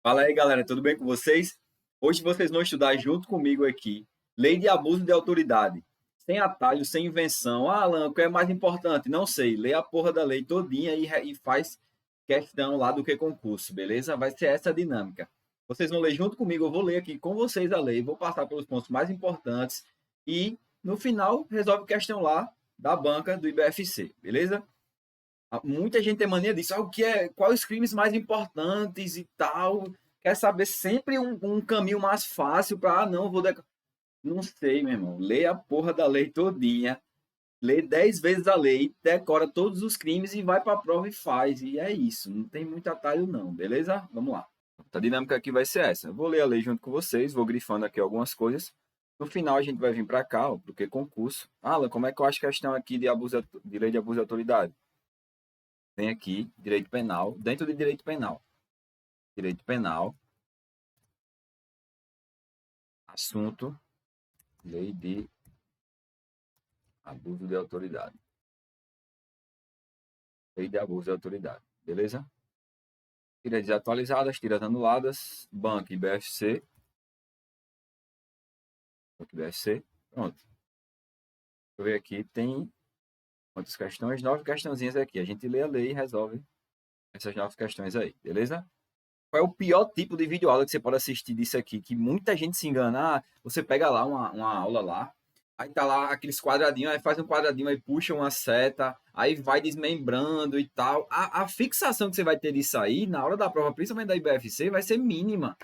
Fala aí, galera, tudo bem com vocês? Hoje vocês vão estudar junto comigo aqui Lei de Abuso de Autoridade. Sem atalho, sem invenção. Ah, Alan, o que é mais importante? Não sei. Lê a porra da lei todinha e faz questão lá do que concurso, beleza? Vai ser essa a dinâmica. Vocês vão ler junto comigo, eu vou ler aqui com vocês a lei, vou passar pelos pontos mais importantes e no final resolve questão lá da banca do IBFC, beleza? Muita gente tem mania disso. Quais os crimes mais importantes e tal. Quer saber sempre um caminho mais fácil para, não, não sei, meu irmão. Lê a porra da lei todinha. Lê 10 vezes a lei, decora todos os crimes e vai para a prova e faz. E é isso. Não tem muito atalho, não. Beleza? Vamos lá. A dinâmica aqui vai ser essa. Eu vou ler a lei junto com vocês, vou grifando aqui algumas coisas. No final a gente vai vir para cá, ó, porque concurso. Alan, como é que eu acho questão aqui de lei de abuso de autoridade? Tem aqui direito penal, dentro de direito penal. Direito penal, assunto, lei de abuso de autoridade. Lei de abuso de autoridade, beleza? Tiras desatualizadas, tiras anuladas, banco IBFC. Banco IBFC, pronto. Deixa eu ver aqui, tem quantas questões? 9 questãozinhas aqui. A gente lê a lei e resolve essas 9 questões aí, beleza? Qual é o pior tipo de videoaula que você pode assistir disso aqui? Que muita gente se engana. Ah, você pega lá uma aula lá, aí tá lá aqueles quadradinhos, aí faz um quadradinho, aí puxa uma seta, aí vai desmembrando e tal. A fixação que você vai ter disso aí, na hora da prova, principalmente da IBFC, vai ser mínima.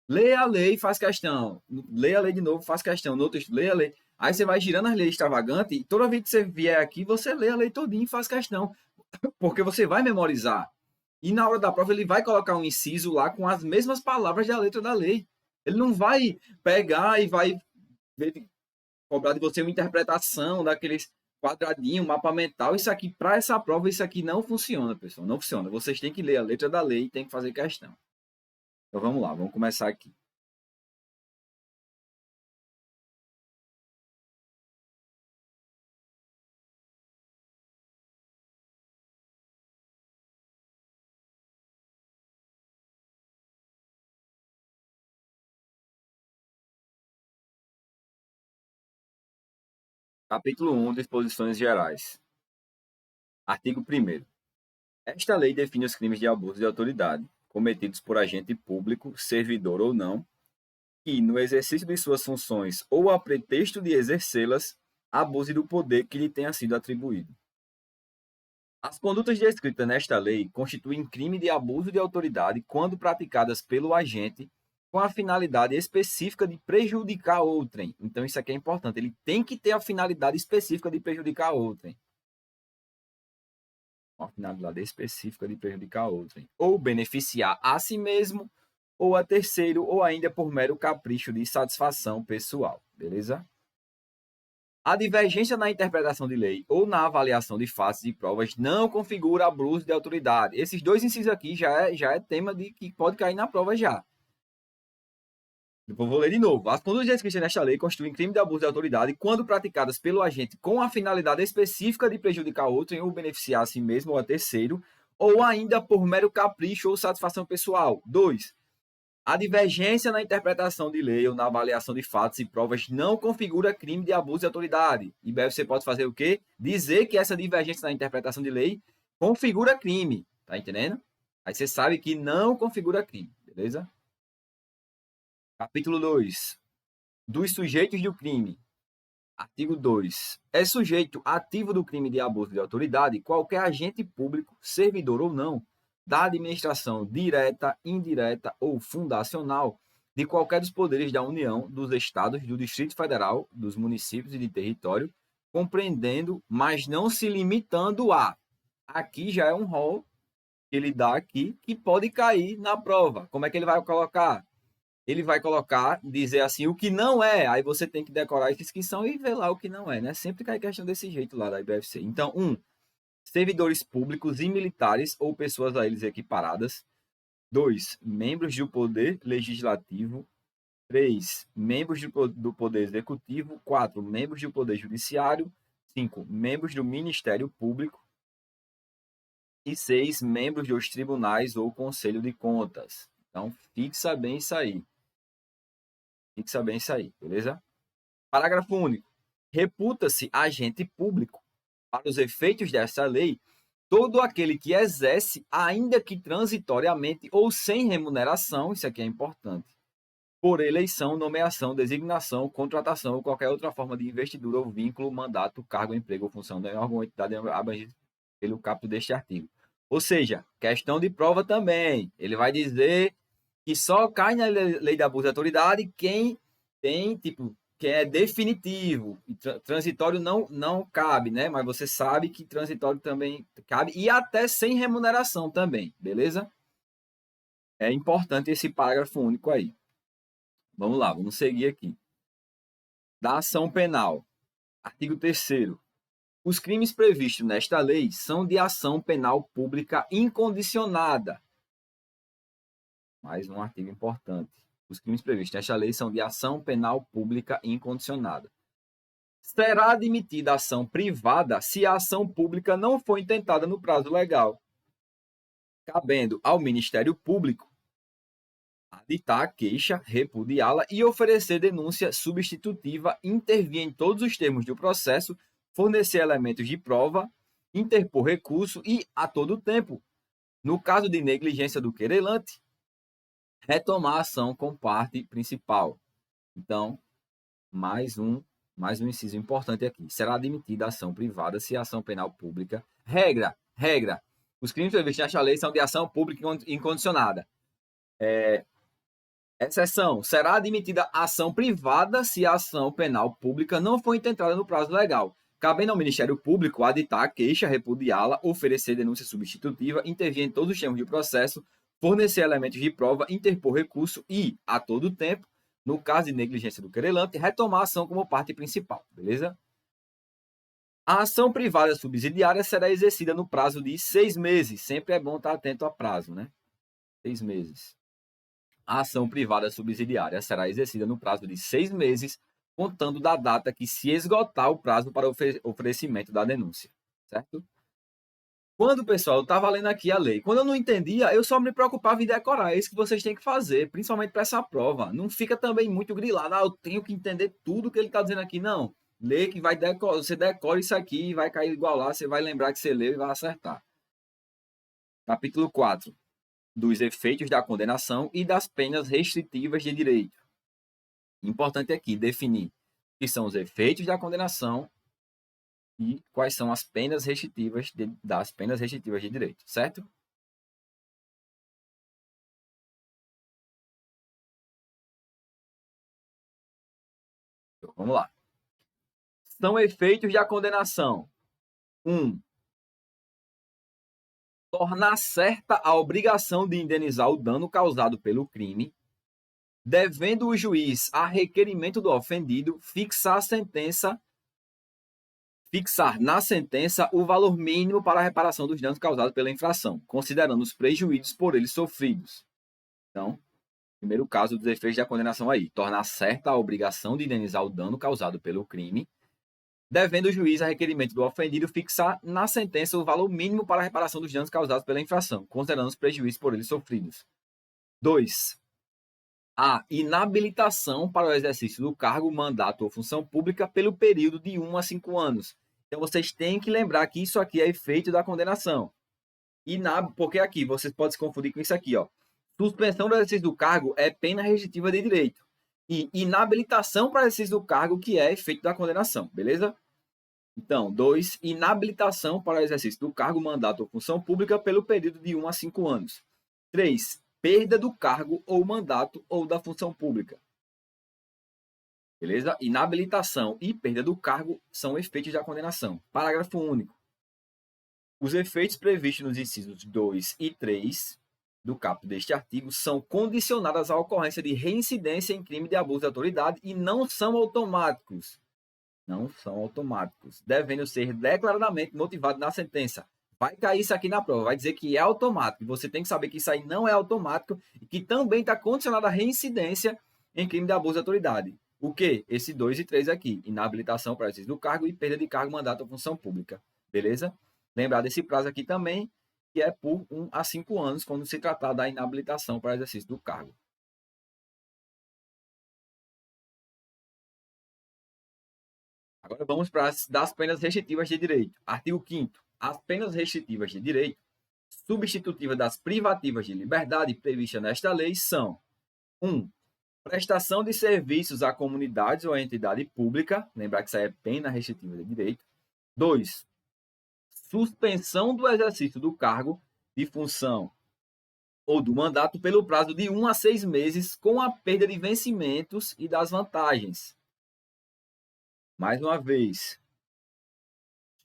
Lê a lei, faz questão. Lê a lei de novo, faz questão. No outro, lê a lei. Aí você vai girando as leis extravagantes e toda vez que você vier aqui, você lê a lei todinha e faz questão. Porque você vai memorizar. E na hora da prova ele vai colocar um inciso lá com as mesmas palavras da letra da lei. Ele não vai pegar e vai cobrar de você uma interpretação daqueles quadradinhos, mapa mental. Isso aqui, para essa prova, isso aqui não funciona, pessoal. Não funciona. Vocês têm que ler a letra da lei e tem que fazer questão. Então vamos lá, vamos começar aqui. Capítulo 1, Disposições Gerais. Artigo 1º. Esta lei define os crimes de abuso de autoridade cometidos por agente público, servidor ou não, que, no exercício de suas funções ou a pretexto de exercê-las, abuse do poder que lhe tenha sido atribuído. As condutas descritas nesta lei constituem crime de abuso de autoridade quando praticadas pelo agente com a finalidade específica de prejudicar outrem. Então, isso aqui é importante. Ele tem que ter a finalidade específica de prejudicar outrem. Uma finalidade específica de prejudicar outrem. Ou beneficiar a si mesmo, ou a terceiro, ou ainda por mero capricho de satisfação pessoal. Beleza? A divergência na interpretação de lei ou na avaliação de fatos e provas não configura abuso de autoridade. Esses dois incisos aqui já é tema de que pode cair na prova já. Depois vou ler de novo. As condutas descritas nesta lei constituem crime de abuso de autoridade quando praticadas pelo agente com a finalidade específica de prejudicar outro ou beneficiar a si mesmo ou a terceiro, ou ainda por mero capricho ou satisfação pessoal. 2. A divergência na interpretação de lei ou na avaliação de fatos e provas não configura crime de abuso de autoridade. E você pode fazer o quê? Dizer que essa divergência na interpretação de lei configura crime. Tá entendendo? Aí você sabe que não configura crime, beleza? Capítulo 2. Dos sujeitos do crime. Artigo 2. É sujeito ativo do crime de abuso de autoridade qualquer agente público, servidor ou não, da administração direta, indireta ou fundacional de qualquer dos poderes da União, dos Estados, do Distrito Federal, dos municípios e de território, compreendendo, mas não se limitando a. Aqui já é um rol que ele dá aqui que pode cair na prova. Como é que ele vai colocar? Ele vai colocar, dizer assim, o que não é. Aí você tem que decorar esses que são e ver lá o que não é, né? Sempre cai questão desse jeito lá da IBFC. Então, servidores públicos e militares ou pessoas a eles equiparadas. 2, membros do Poder Legislativo. 3, membros do Poder Executivo. 4, membros do Poder Judiciário. 5, membros do Ministério Público. E 6, membros dos tribunais ou Conselho de Contas. Então, fixa bem isso aí. Fixa bem isso aí, beleza? Parágrafo único. Reputa-se agente público, para os efeitos desta lei, todo aquele que exerce, ainda que transitoriamente ou sem remuneração, isso aqui é importante, por eleição, nomeação, designação, contratação ou qualquer outra forma de investidura ou vínculo, mandato, cargo, emprego ou função de órgão ou entidade abrangida pelo caput deste artigo. Ou seja, questão de prova também. Ele vai dizer que só cai na lei de abuso de autoridade quem tem, tipo, que é definitivo. E transitório não cabe, né? Mas você sabe que transitório também cabe e até sem remuneração também, beleza? É importante esse parágrafo único aí. Vamos lá, vamos seguir aqui. Da ação penal. Artigo 3º. Os crimes previstos nesta lei são de ação penal pública incondicionada. Mais um artigo importante. Os crimes previstos nesta lei são de ação penal pública incondicionada. Será admitida ação privada se a ação pública não for intentada no prazo legal, cabendo ao Ministério Público aditar a queixa, repudiá-la e oferecer denúncia substitutiva, intervir em todos os termos do processo, fornecer elementos de prova, interpor recurso e, a todo tempo, no caso de negligência do querelante, retomar a ação com parte principal. Então, mais um inciso importante aqui. Será admitida ação privada se a ação penal pública... Regra. Os crimes previstos nesta lei são de ação pública incondicionada. Exceção. Será admitida ação privada se a ação penal pública não for intentada no prazo legal, cabendo ao Ministério Público aditar a queixa, repudiá-la, oferecer denúncia substitutiva, intervir em todos os termos de processo, fornecer elementos de prova, interpor recurso e, a todo tempo, no caso de negligência do querelante, retomar a ação como parte principal, beleza? A ação privada subsidiária será exercida no prazo de 6 meses. Sempre é bom estar atento a prazo, né? 6 meses. A ação privada subsidiária será exercida no prazo de 6 meses, contando da data que se esgotar o prazo para oferecimento da denúncia, certo? Quando, pessoal, eu estava lendo aqui a lei, quando eu não entendia, eu só me preocupava em decorar. É isso que vocês têm que fazer, principalmente para essa prova. Não fica também muito grilado, eu tenho que entender tudo que ele está dizendo aqui. Não, lê que vai decorar, você decora isso aqui e vai cair igual lá, você vai lembrar que você leu e vai acertar. Capítulo 4. Dos efeitos da condenação e das penas restritivas de direito. Importante aqui definir o que são os efeitos da condenação e quais são as penas restritivas das penas restritivas de direito, certo? Então, vamos lá. São efeitos da condenação. 1. Tornar certa a obrigação de indenizar o dano causado pelo crime, devendo o juiz, a requerimento do ofendido, fixar na sentença o valor mínimo para a reparação dos danos causados pela infração, considerando os prejuízos por eles sofridos. Então, primeiro caso dos efeitos da condenação aí, tornar certa a obrigação de indenizar o dano causado pelo crime, devendo o juiz, a requerimento do ofendido, fixar na sentença o valor mínimo para a reparação dos danos causados pela infração, considerando os prejuízos por eles sofridos. 2. A inabilitação para o exercício do cargo, mandato ou função pública pelo período de 1 a 5 anos. Então, vocês têm que lembrar que isso aqui é efeito da condenação. Porque aqui, vocês podem se confundir com isso aqui, ó. Suspensão do exercício do cargo é pena restritiva de direito. E inabilitação para o exercício do cargo, que é efeito da condenação, beleza? Então, 2. Inabilitação para o exercício do cargo, mandato ou função pública pelo período de 1 a 5 anos. 3. Perda do cargo ou mandato ou da função pública. Beleza? Inabilitação e perda do cargo são efeitos da condenação. Parágrafo único. Os efeitos previstos nos incisos 2 e 3 do caput deste artigo são condicionados à ocorrência de reincidência em crime de abuso de autoridade e não são automáticos. Não são automáticos, devendo ser declaradamente motivados na sentença. Vai cair isso aqui na prova, vai dizer que é automático. Você tem que saber que isso aí não é automático e que também está condicionado à reincidência em crime de abuso de autoridade. O quê? Esse 2 e 3 aqui. Inabilitação para exercício do cargo e perda de cargo, mandato ou função pública. Beleza? Lembrar desse prazo aqui também que é por 1 a 5 anos, quando se tratar da inabilitação para exercício do cargo. Agora vamos para das penas restritivas de direito. Artigo 5º. As penas restritivas de direito, substitutivas das privativas de liberdade previstas nesta lei, são: 1. Prestação de serviços a comunidades ou a entidade pública. Lembrar que isso aí é pena restritiva de direito. 2. Suspensão do exercício do cargo, de função ou do mandato pelo prazo de 1 a 6 meses, com a perda de vencimentos e das vantagens. Mais uma vez,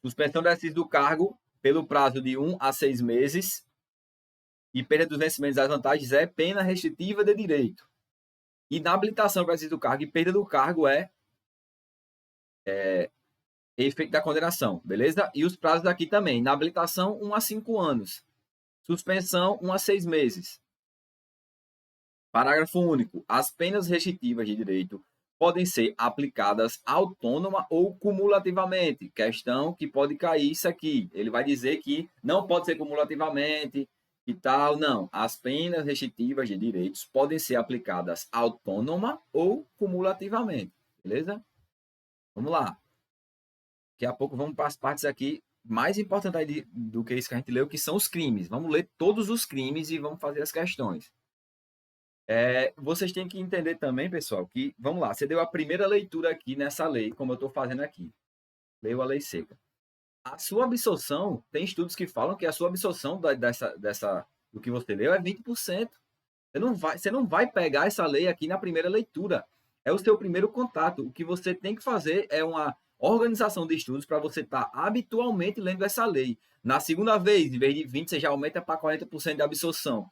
suspensão do exercício do cargo pelo prazo de 1 a 6 meses e perda dos vencimentos e das vantagens é pena restritiva de direito. Inabilitação para exercício do cargo e perda do cargo é efeito da condenação, beleza? E os prazos aqui também. Inabilitação, 1 a 5 anos. Suspensão, 1 a 6 meses. Parágrafo único. As penas restritivas de direito podem ser aplicadas autônoma ou cumulativamente. Questão que pode cair isso aqui. Ele vai dizer que não pode ser cumulativamente e tal. Não. As penas restritivas de direitos podem ser aplicadas autônoma ou cumulativamente. Beleza? Vamos lá. Daqui a pouco vamos para as partes aqui mais importantes aí do que isso que a gente leu, que são os crimes. Vamos ler todos os crimes e vamos fazer as questões. Vocês têm que entender também, pessoal, que, vamos lá, você deu a primeira leitura aqui nessa lei, como eu estou fazendo aqui. Leu a lei seca. A sua absorção, tem estudos que falam que a sua absorção do que você leu é 20%. Você não vai pegar essa lei aqui na primeira leitura. É o seu primeiro contato. O que você tem que fazer é uma organização de estudos para você estar habitualmente lendo essa lei. Na segunda vez, em vez de 20%, você já aumenta para 40% de absorção.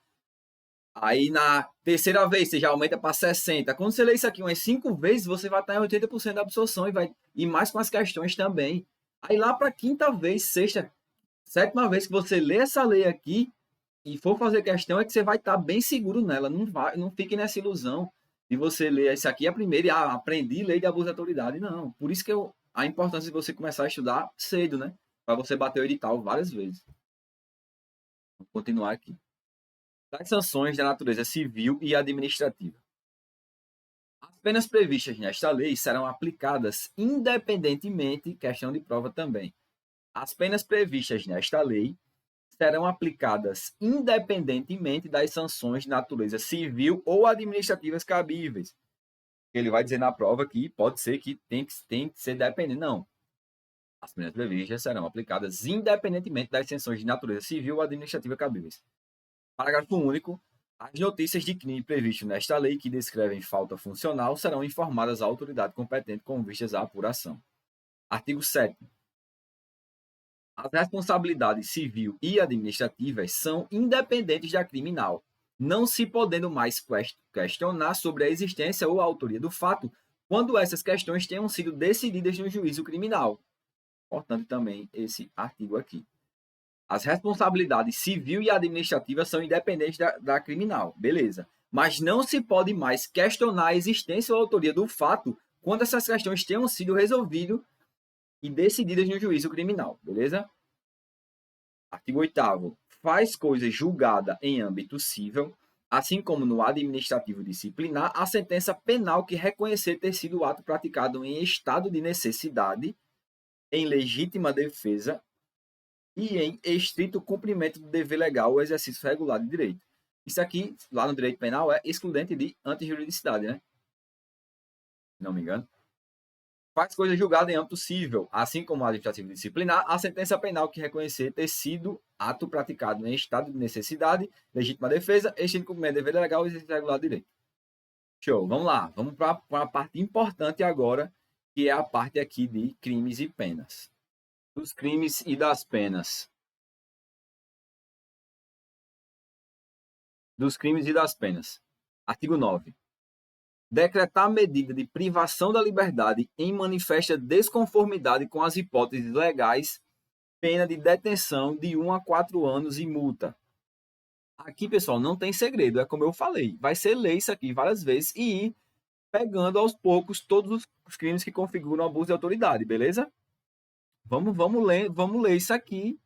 Aí na terceira vez você já aumenta para 60%. Quando você lê isso aqui umas 5 vezes, você vai estar em 80% de absorção e mais com as questões também. Aí lá para a quinta vez, sexta, sétima vez que você lê essa lei aqui e for fazer questão, é que você vai estar bem seguro nela. Não fique nessa ilusão de você ler isso aqui a primeira e aprendi lei de abuso de autoridade. Não. Por isso que a importância de você começar a estudar cedo, né? Para você bater o edital várias vezes. Vou continuar aqui. Das sanções da natureza civil e administrativa. As penas previstas nesta lei serão aplicadas independentemente, questão de prova também. As penas previstas nesta lei serão aplicadas independentemente das sanções de natureza civil ou administrativas cabíveis. Ele vai dizer na prova que pode ser que tem que ser dependente. Não. As penas previstas serão aplicadas independentemente das sanções de natureza civil ou administrativa cabíveis. Parágrafo único. As notícias de crime previstas nesta lei que descrevem falta funcional serão informadas à autoridade competente com vistas à apuração. Artigo 7º. As responsabilidades civil e administrativas são independentes da criminal, não se podendo mais questionar sobre a existência ou a autoria do fato quando essas questões tenham sido decididas no juízo criminal. Portanto, também esse artigo aqui. As responsabilidades civil e administrativa são independentes da criminal, beleza. Mas não se pode mais questionar a existência ou a autoria do fato quando essas questões tenham sido resolvidas e decididas no juízo criminal, beleza? Artigo 8º. Faz coisa julgada em âmbito civil, assim como no administrativo disciplinar, a sentença penal que reconhecer ter sido o ato praticado em estado de necessidade, em legítima defesa e em estrito cumprimento do dever legal ou exercício regular de direito. Isso aqui, lá no direito penal, é excludente de antijuridicidade, né? Se não me engano. Faz coisa julgada em âmbito civil, assim como administrativo disciplinar, a sentença penal que reconhecer ter sido ato praticado em estado de necessidade, legítima defesa, estrito cumprimento do dever legal ou exercício regular de direito. Show, vamos lá. Vamos para a parte importante agora, que é a parte aqui de crimes e penas. Dos crimes e das penas. Dos crimes e das penas. Artigo 9. Decretar medida de privação da liberdade em manifesta desconformidade com as hipóteses legais, pena de detenção de 1 a 4 anos e multa. Aqui, pessoal, não tem segredo, é como eu falei. Vai ser lei isso aqui várias vezes e ir pegando aos poucos todos os crimes que configuram abuso de autoridade, beleza? Vamos ler isso aqui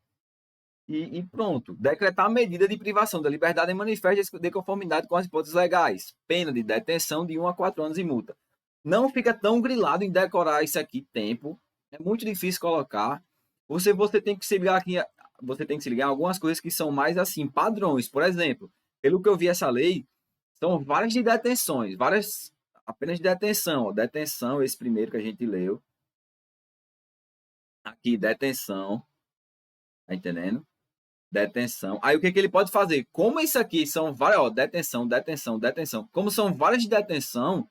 e pronto. Decretar medida de privação da liberdade em manifesto de conformidade com as hipóteses legais. Pena de detenção de 1 a 4 anos e multa. Não fica tão grilado em decorar isso aqui tempo. É muito difícil colocar. Você tem que se ligar aqui. Você tem que se ligar em algumas coisas que são mais assim, padrões. Por exemplo, pelo que eu vi essa lei, são várias de detenções, várias apenas de detenção. Ó, detenção, esse primeiro que a gente leu. Aqui, detenção. Tá entendendo? Detenção. Aí o que, que ele pode fazer? Como isso aqui são várias, ó, detenção, detenção, detenção. Como são várias de detenção,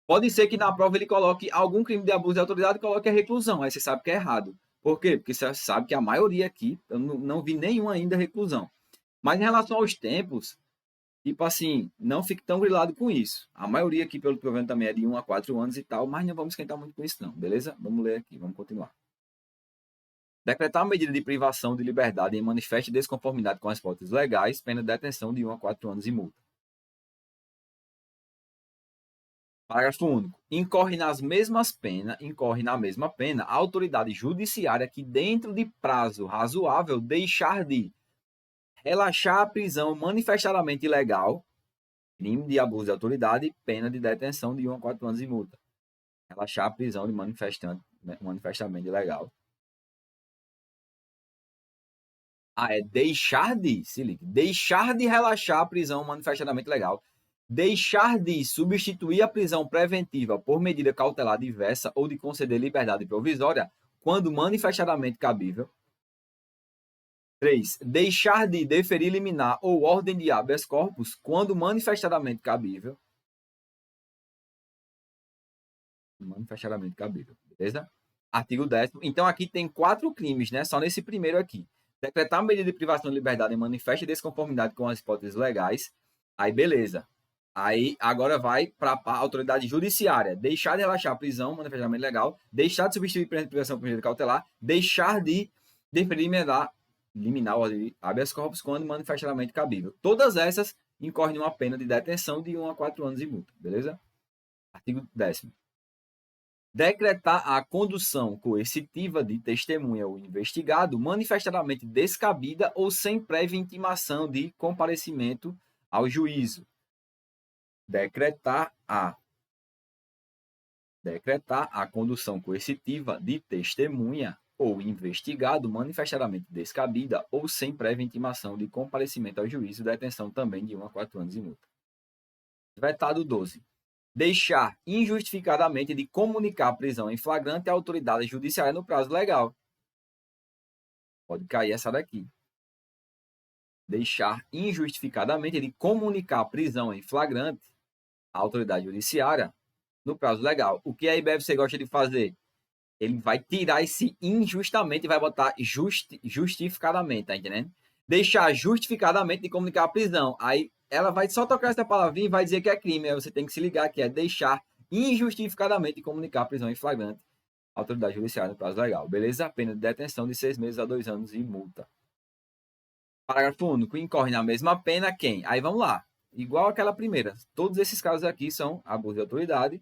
pode ser que na prova ele coloque algum crime de abuso de autoridade e coloque a reclusão. Aí você sabe que é errado. Por quê? Porque você sabe que a maioria aqui, eu não vi nenhum ainda reclusão. Mas em relação aos tempos, tipo assim, não fique tão grilado com isso. A maioria aqui, pelo que eu vendo, também é de 1 a 4 anos e tal, mas não vamos esquentar muito com isso não, beleza? Vamos ler aqui, vamos continuar. Decretar a medida de privação de liberdade em manifesta desconformidade com as hipóteses legais, pena de detenção de 1 a 4 anos e multa. Parágrafo único. Incorre na mesma pena a autoridade judiciária que, dentro de prazo razoável, deixar de relaxar a prisão manifestadamente ilegal, crime de abuso de autoridade, pena de detenção de 1 a 4 anos e multa. Relaxar a prisão de manifestamente ilegal. É deixar de, se liga, deixar de relaxar a prisão manifestadamente legal, deixar de substituir a prisão preventiva por medida cautelar diversa ou de conceder liberdade provisória quando manifestadamente cabível. 3. Deixar de deferir liminar ou ordem de habeas corpus quando manifestadamente cabível. Manifestadamente cabível, beleza? Artigo 10º. Então aqui tem 4 crimes, né? Só nesse primeiro aqui. Decretar medida de privação de liberdade em manifesta desconformidade com as hipóteses legais. Aí, beleza. Aí, agora vai para a autoridade judiciária. Deixar de relaxar a prisão, manifestamente legal. Deixar de substituir privação por medida cautelar. Deixar de deferir liminar o habeas corpus quando manifestamente cabível. Todas essas incorrem uma pena de detenção de 1 a 4 anos e multa. Beleza? Artigo 10º. Decretar a condução coercitiva de testemunha ou investigado manifestadamente descabida ou sem prévia intimação de comparecimento ao juízo. Decretar a condução coercitiva de testemunha ou investigado manifestadamente descabida ou sem prévia intimação de comparecimento ao juízo, detenção também de 1 a 4 anos e multa. Vetado 12. Deixar injustificadamente de comunicar a prisão em flagrante à autoridade judiciária no prazo legal. Pode cair essa daqui. Deixar injustificadamente de comunicar a prisão em flagrante à autoridade judiciária no prazo legal. O que a IBFC gosta de fazer? Ele vai tirar esse injustamente e vai botar justificadamente, tá entendendo? Deixar justificadamente de comunicar a prisão. Aí ela vai só tocar essa palavrinha e vai dizer que é crime. Aí você tem que se ligar que é deixar injustificadamente de comunicar a prisão em flagrante à autoridade judiciária no prazo legal. Beleza? Pena de detenção de 6 meses a 2 anos e multa. Parágrafo único. Incorre na mesma pena quem? Aí vamos lá. Igual aquela primeira. Todos esses casos aqui são abuso de autoridade,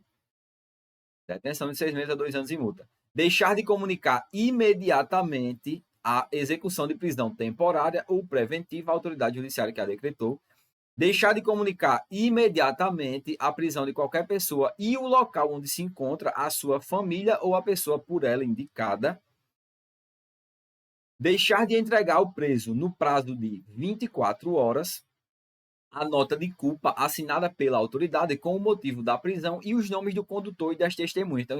detenção de 6 meses a 2 anos e multa. Deixar de comunicar imediatamente a execução de prisão temporária ou preventiva à autoridade judiciária que a decretou. Deixar de comunicar imediatamente a prisão de qualquer pessoa e o local onde se encontra a sua família ou a pessoa por ela indicada. Deixar de entregar ao preso no prazo de 24 horas a nota de culpa assinada pela autoridade com o motivo da prisão e os nomes do condutor e das testemunhas. Então,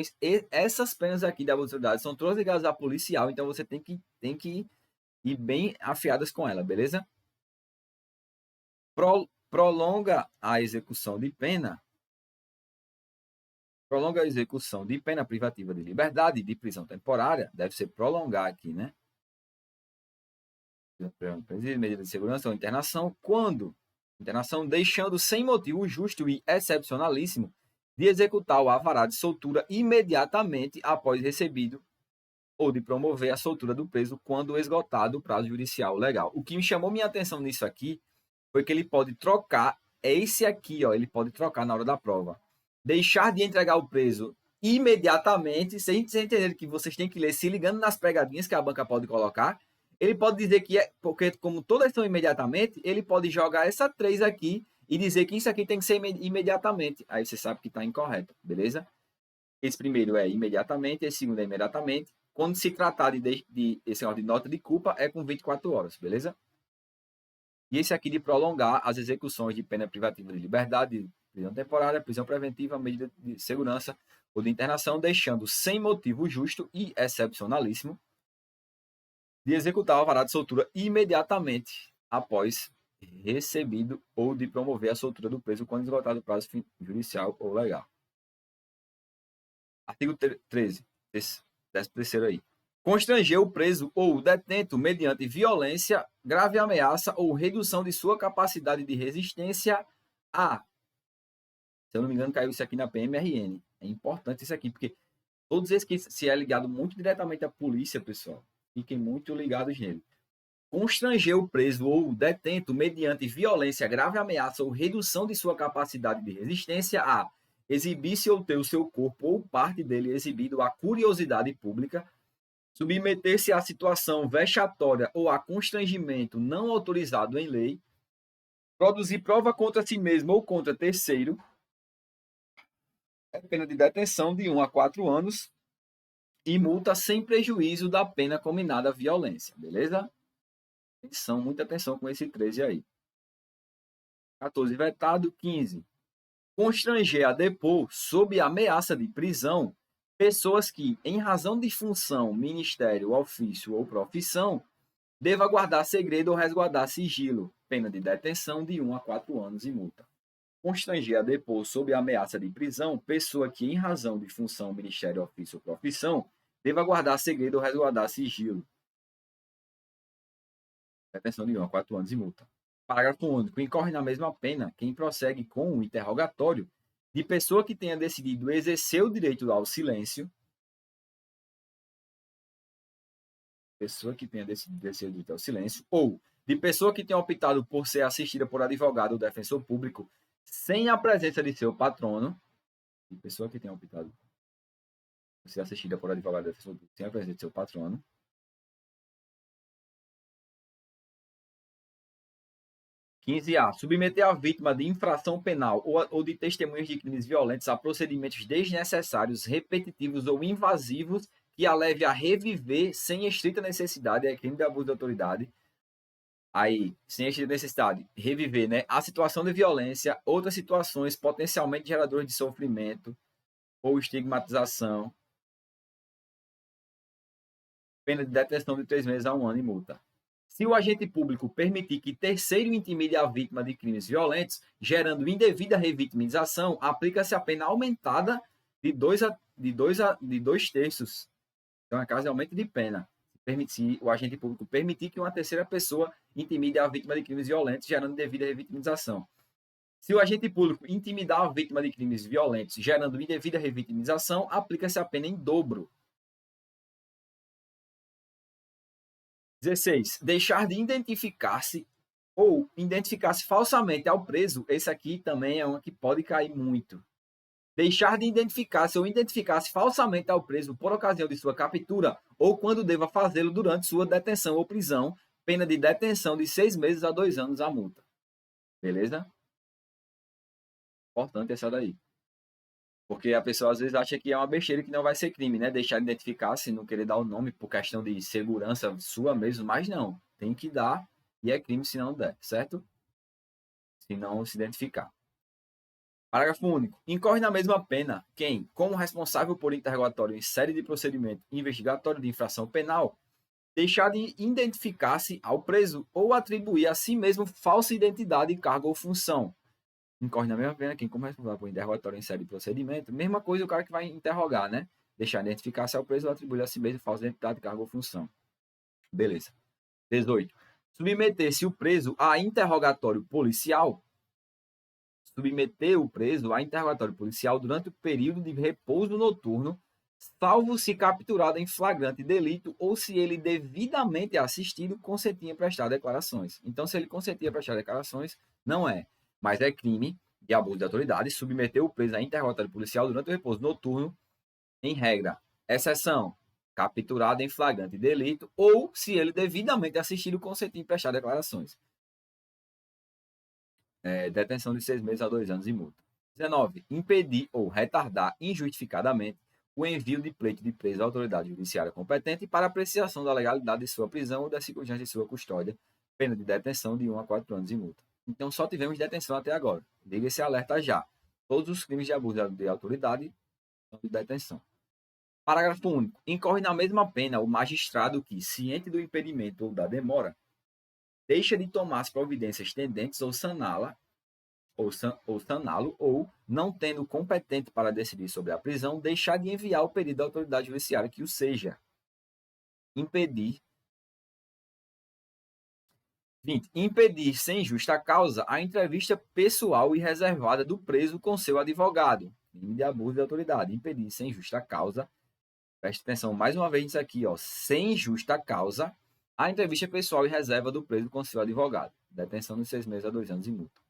essas penas aqui da autoridade são todas ligadas à policial, então você tem que ir bem afiadas com ela, beleza? Prolonga a execução de pena. Prolonga a execução de pena privativa de liberdade de prisão temporária. Deve ser prolongar aqui, né? Medida de segurança ou internação. Quando? Internação deixando sem motivo justo e excepcionalíssimo de executar o alvará de soltura imediatamente após recebido ou de promover a soltura do preso quando esgotado o prazo judicial legal. O que me chamou minha atenção nisso aqui foi que ele pode trocar, esse aqui, ó, ele pode trocar na hora da prova. Deixar de entregar o preso imediatamente, sem entender que vocês têm que ler se ligando nas pegadinhas que a banca pode colocar, ele pode dizer que é, porque como todas são imediatamente, ele pode jogar essa 3 aqui e dizer que isso aqui tem que ser imediatamente. Aí você sabe que está incorreto, beleza? Esse primeiro é imediatamente, esse segundo é imediatamente. Quando se tratar de esse de nota de culpa, é com 24 horas, beleza? E esse aqui de prolongar as execuções de pena privativa de liberdade, prisão temporária, prisão preventiva, medida de segurança ou de internação, deixando sem motivo justo e excepcionalíssimo de executar o alvará de soltura imediatamente após recebido ou de promover a soltura do preso quando esgotado o prazo judicial ou legal. Artigo 13, 13º aí. Constranger o preso ou o detento mediante violência, grave ameaça ou redução de sua capacidade de resistência a... Se eu não me engano, caiu isso aqui na PMRN. É importante isso aqui, porque todos esses que se é ligado muito diretamente à polícia, pessoal, fiquem muito ligados nele. Constranger o preso ou o detento mediante violência, grave ameaça ou redução de sua capacidade de resistência a exibir-se ou ter o seu corpo ou parte dele exibido à curiosidade pública, submeter-se à situação vexatória ou a constrangimento não autorizado em lei, produzir prova contra si mesmo ou contra terceiro, é pena de detenção de 1 a 4 anos e multa sem prejuízo da pena combinada à violência, beleza? Atenção, muita atenção com esse 13 aí. 14, vetado. 15. Constranger a depor, sob ameaça de prisão, pessoas que, em razão de função, ministério, ofício ou profissão, deva guardar segredo ou resguardar sigilo, pena de detenção de 1 a 4 anos e multa. Constranger a depor, sob ameaça de prisão, pessoa que, em razão de função, ministério, ofício ou profissão, deva guardar segredo ou resguardar sigilo, detenção de 1 a 4 anos e multa. Parágrafo único. Incorre na mesma pena quem prossegue com o interrogatório de pessoa que tenha decidido exercer o direito ao silêncio, pessoa que tenha decidido exercer o direito ao silêncio, ou de pessoa que tenha optado por ser assistida por advogado ou defensor público sem a presença de seu patrono, de pessoa que tenha optado por ser assistida por advogado ou defensor público sem a presença de seu patrono, 15A. Submeter a vítima de infração penal ou de testemunhas de crimes violentos a procedimentos desnecessários, repetitivos ou invasivos que a leve a reviver sem estrita necessidade, é crime de abuso de autoridade. Aí, sem estrita necessidade, reviver, né? A situação de violência, outras situações potencialmente geradoras de sofrimento ou estigmatização. Pena de detenção de 3 meses a 1 ano e multa. Se o agente público permitir que terceiro intimide a vítima de crimes violentos, gerando indevida revitimização, aplica-se a pena aumentada de 2 terços. Então, é caso de aumento de pena. Se o agente público permitir que uma terceira pessoa intimide a vítima de crimes violentos, gerando indevida revitimização. Se o agente público intimidar a vítima de crimes violentos, gerando indevida revitimização, aplica-se a pena em dobro. 16. Deixar de identificar-se ou identificar-se falsamente ao preso. Esse aqui também é uma que pode cair muito. Deixar de identificar-se ou identificar-se falsamente ao preso por ocasião de sua captura ou quando deva fazê-lo durante sua detenção ou prisão, pena de detenção de 6 meses a 2 anos a multa. Beleza? Importante essa daí. Porque a pessoa às vezes acha que é uma besteira que não vai ser crime, né? Deixar de identificar-se, não querer dar o nome por questão de segurança sua mesmo, mas não. Tem que dar e é crime se não der, certo? Se não se identificar. Parágrafo único. Incorre na mesma pena quem, como responsável por interrogatório em série de procedimento investigatório de infração penal, deixar de identificar-se ao preso ou atribuir a si mesmo falsa identidade, cargo ou função. Incorre na mesma pena quem, como responsável por interrogatório em série de procedimento, mesma coisa o cara que vai interrogar, né? Deixar de identificar-se ao preso ou atribuir a si mesmo falsa identidade, cargo ou função. Beleza. 18. Submeter-se o preso a interrogatório policial. Submeter o preso a interrogatório policial durante o período de repouso noturno, salvo se capturado em flagrante delito ou se ele devidamente assistido consentia em prestar declarações. Então, se ele consentia prestar declarações, não é. Mas é crime de abuso de autoridade submeter o preso a interrogatório policial durante o repouso noturno, em regra. Exceção, capturado em flagrante delito, ou se ele devidamente assistido, consentir em prestar declarações. Detenção de 6 meses a 2 anos e multa. 19. Impedir ou retardar injustificadamente o envio de pleito de preso à autoridade judiciária competente para apreciação da legalidade de sua prisão ou das circunstâncias de sua custódia, pena de detenção de 1 a 4 anos e multa. Então, só tivemos detenção até agora. Liga esse alerta já. Todos os crimes de abuso de autoridade são de detenção. Parágrafo único. Incorre na mesma pena o magistrado que, ciente do impedimento ou da demora, deixa de tomar as providências tendentes ou saná-lo, ou, não tendo competente para decidir sobre a prisão, deixar de enviar o pedido à autoridade judiciária que o seja. Impedir. 20. Impedir, sem justa causa, a entrevista pessoal e reservada do preso com seu advogado. Crime de abuso de autoridade. Impedir, sem justa causa. Preste atenção mais uma vez nisso aqui, ó. Sem justa causa, a entrevista pessoal e reserva do preso com seu advogado. Detenção de 6 meses a 2 anos e multa.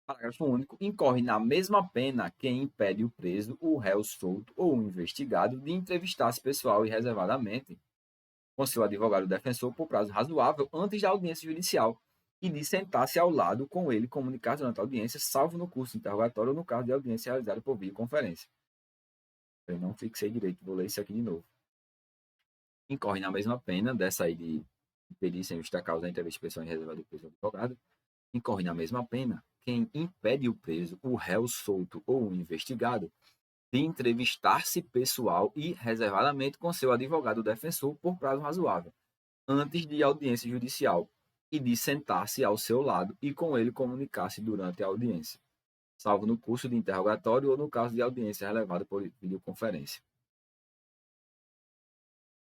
Parágrafo único. Incorre na mesma pena quem impede o preso, o réu solto ou o investigado de entrevistar-se pessoal e reservadamente com seu advogado defensor por prazo razoável antes da audiência judicial e de sentar-se ao lado com ele comunicar durante a audiência, salvo no curso interrogatório ou no caso de audiência realizada por videoconferência. Eu não fixei direito, vou ler isso aqui de novo. Incorre na mesma pena dessa aí de impedir sem justa causa a entrevista pessoal e reservada do preso ao advogado. Incorre na mesma pena quem impede o preso, o réu solto ou o investigado de entrevistar-se pessoal e reservadamente com seu advogado defensor por prazo razoável, antes de audiência judicial, e de sentar-se ao seu lado e com ele comunicar-se durante a audiência, salvo no curso de interrogatório ou no caso de audiência relevada por videoconferência.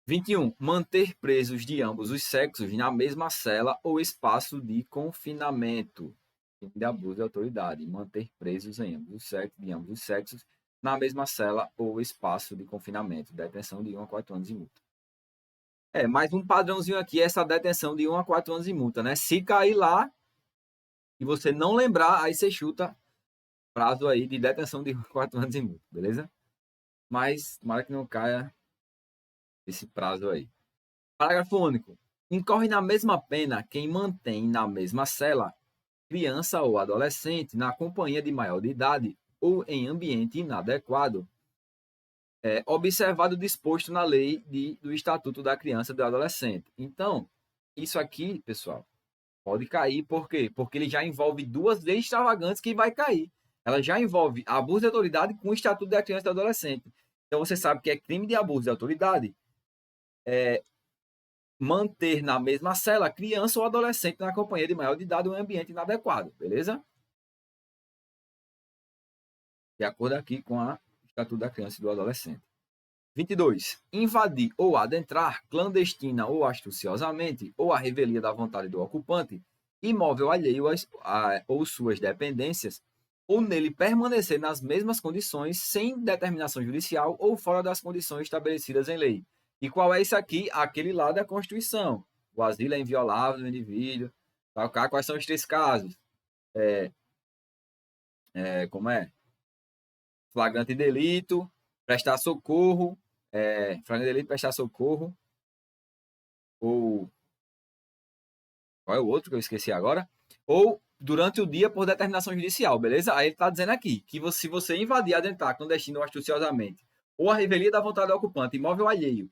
21. Manter presos de ambos os sexos na mesma cela ou espaço de confinamento. De abuso de autoridade. Manter presos em de ambos os sexos na mesma cela ou espaço de confinamento. Detenção de 1 a 4 anos e multa. Mais um padrãozinho aqui, essa detenção de 1 a 4 anos e multa, né? Se cair lá e você não lembrar, aí você chuta prazo aí de detenção de 1 a 4 anos e multa, beleza? Mas, tomara que não caia esse prazo aí. Parágrafo único. Incorre na mesma pena quem mantém na mesma cela criança ou adolescente na companhia de maior de idade ou em ambiente inadequado, observado o disposto na lei do Estatuto da Criança e do Adolescente. Então, isso aqui, pessoal, pode cair, por quê? Porque ele já envolve duas leis extravagantes que vai cair. Ela já envolve abuso de autoridade com o Estatuto da Criança e do Adolescente. Então, você sabe que é crime de abuso de autoridade manter na mesma cela criança ou adolescente na companhia de maior de idade ou em ambiente inadequado, beleza? De acordo aqui com o Estatuto da Criança e do Adolescente. 22. Invadir ou adentrar clandestina ou astuciosamente ou à revelia da vontade do ocupante imóvel alheio ou suas dependências ou nele permanecer nas mesmas condições sem determinação judicial ou fora das condições estabelecidas em lei. E qual é isso aqui? Aquele lá da Constituição. O asilo é inviolável do indivíduo. Quais são os 3 casos? Como é? Flagrante delito, prestar socorro, flagrante delito, prestar socorro, ou qual é o outro que eu esqueci agora? Ou durante o dia por determinação judicial, beleza? Aí ele está dizendo aqui que se você invadir, adentrar clandestino ou astuciosamente, ou a revelia da vontade do ocupante, imóvel alheio,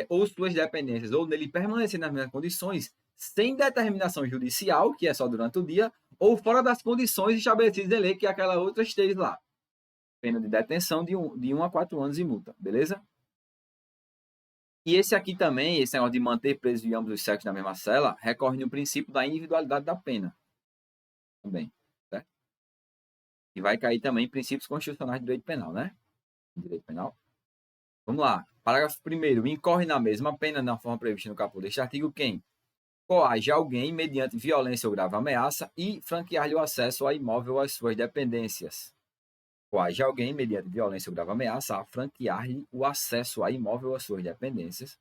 ou suas dependências, ou nele permanecer nas mesmas condições, sem determinação judicial, que é só durante o dia, ou fora das condições estabelecidas em lei, que é aquela outra esteja lá. Pena de detenção de 1 a 4 anos e multa, beleza? E esse aqui também, esse negócio de manter preso de ambos os sexos na mesma cela, recorre no princípio da individualidade da pena. Também, certo? E vai cair também em princípios constitucionais de direito penal, né? Direito penal. Vamos lá. Parágrafo 1º. Incorre na mesma pena, na forma prevista no caput deste artigo, quem coage alguém mediante violência ou grave ameaça e franquear-lhe o acesso a imóvel ou às suas dependências. Coage alguém mediante violência ou grave ameaça a franquear-lhe o acesso a imóvel ou às suas dependências.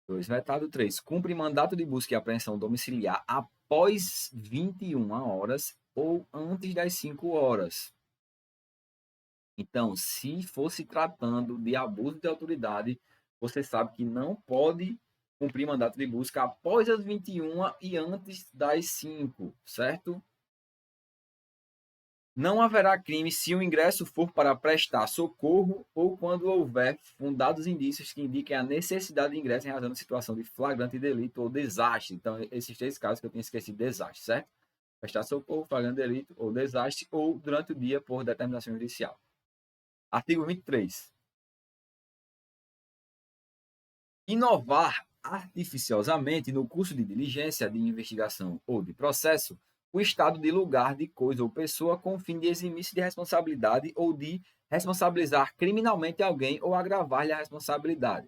2. Vetado. 3. Cumpre mandato de busca e apreensão domiciliar após 21 horas ou antes das 5 horas. Então, se fosse tratando de abuso de autoridade, você sabe que não pode cumprir mandato de busca após as 21h e antes das 5h, certo? Não haverá crime se o ingresso for para prestar socorro ou quando houver fundados indícios que indiquem a necessidade de ingresso em razão de situação de flagrante delito ou desastre. Então, esses 3 casos que eu tinha esquecido, desastre, certo? Prestar socorro, flagrante delito ou desastre, ou durante o dia por determinação judicial. Artigo 23. Inovar artificiosamente no curso de diligência, de investigação ou de processo o estado de lugar, de coisa ou pessoa com o fim de eximir-se de responsabilidade ou de responsabilizar criminalmente alguém ou agravar-lhe a responsabilidade.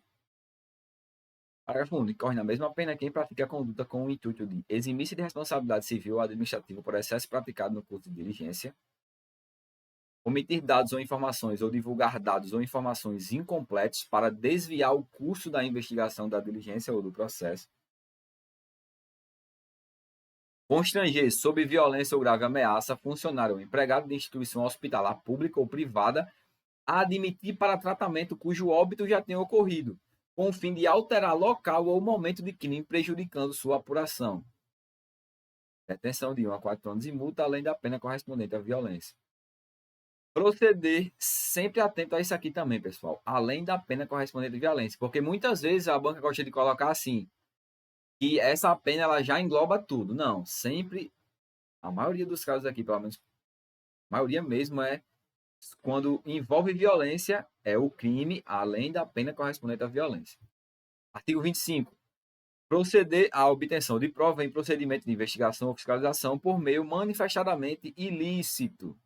Parágrafo único. Incorre na mesma pena quem pratica a conduta com o intuito de eximir-se de responsabilidade civil ou administrativa por excesso praticado no curso de diligência, omitir dados ou informações ou divulgar dados ou informações incompletos para desviar o curso da investigação, da diligência ou do processo, constranger sob violência ou grave ameaça funcionário ou empregado de instituição hospitalar pública ou privada a admitir para tratamento cujo óbito já tenha ocorrido, com o fim de alterar local ou momento de crime prejudicando sua apuração. Detenção de 1 a 4 anos e multa, além da pena correspondente à violência. Proceder sempre atento a isso aqui também, pessoal, além da pena correspondente à violência, porque muitas vezes a banca gosta de colocar assim, que essa pena ela já engloba tudo. Não, sempre, a maioria dos casos aqui, pelo menos, a maioria mesmo é quando envolve violência, é o crime, além da pena correspondente à violência. Artigo 25. Proceder à obtenção de prova em procedimento de investigação ou fiscalização por meio manifestadamente ilícito.